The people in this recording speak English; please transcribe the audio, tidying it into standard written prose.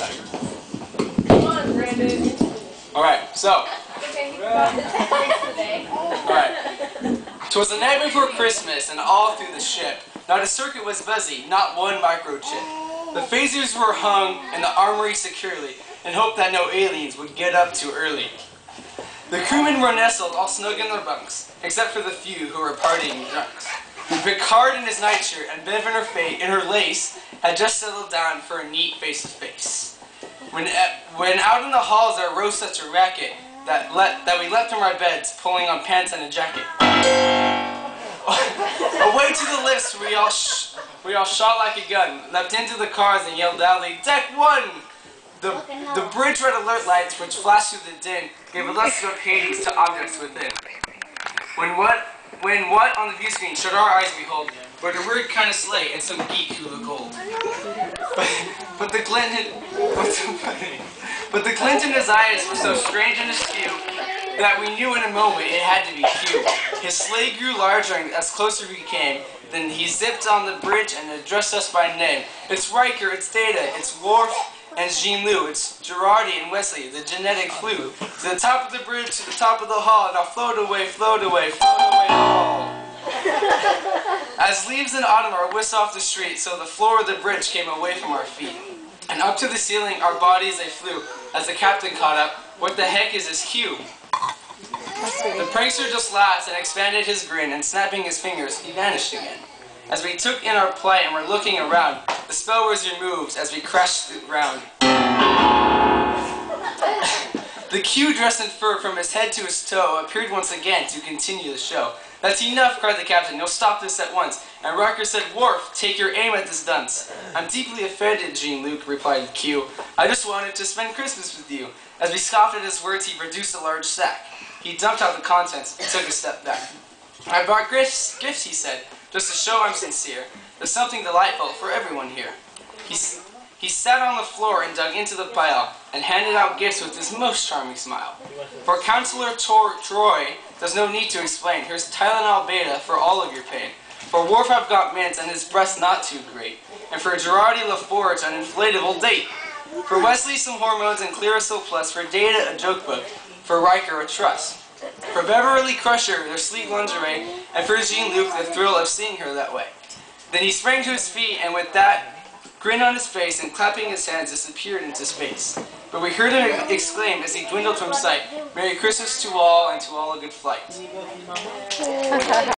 time. Come on, Brandon. Alright, so. Alright. 'Twas the night before Christmas, and all through the ship, not a circuit was busy, not one microchip. The phasers were hung in the armory securely, in hope that no aliens would get up too early. The crewmen were nestled all snug in their bunks, except for the few who were partying drunks. Picard in his nightshirt and Bev in her lace had just settled down for a neat face-to-face. When out in the halls there rose such a racket that we leapt from our beds, pulling on pants and a jacket. Away to the lifts, we all shot like a gun, leapt into the cars and yelled loudly, "Deck 1!" The bridge red alert lights, which flashed through the din, gave a luster of Hades to objects within. When what on the view screen should our eyes behold, were the weird kind of sleigh and some geek who looked old. But the glint in his eyes was so strange and askew that we knew in a moment it had to be Q. His sleigh grew larger and as closer we came, then he zipped on the bridge and addressed us by name. It's Riker, it's Data, it's Worf, and Jean-Lou, it's Girardi and Wesley, the genetic flew. To the top of the bridge, to the top of the hall, now float away, float away, float away all. As leaves in autumn are whisked off the street, so the floor of the bridge came away from our feet. And up to the ceiling, our bodies they flew, as the captain caught up, what the heck is this Q? The prankster just laughed and expanded his grin, and snapping his fingers, he vanished again. As we took in our plight and were looking around, the spell was removed as we crashed to the ground. The Q, dressed in fur from his head to his toe, appeared once again to continue the show. "That's enough," cried the captain. "You'll stop this at once." And Riker said, "Worf, take your aim at this dunce." "I'm deeply offended, Jean-Luc," replied Q. "I just wanted to spend Christmas with you." As we scoffed at his words, he produced a large sack. He dumped out the contents and took a step back. "I brought gifts," he said, "just to show I'm sincere. There's something delightful for everyone here." He sat on the floor and dug into the pile and handed out gifts with his most charming smile. "For Counselor Troy, there's no need to explain. Here's Tylenol Beta for all of your pain. For Worf I've got mints and his breath's not too great. And for Girardi LaForge an inflatable date. For Wesley some hormones and Clearasil Plus. For Data a joke book. For Riker a truss. For Beverly Crusher their sleek lingerie. And for Jean-Luc the thrill of seeing her that way." Then he sprang to his feet and with that grin on his face and clapping his hands disappeared into space. But we heard him exclaim as he dwindled from sight, "Merry Christmas to all and to all a good flight."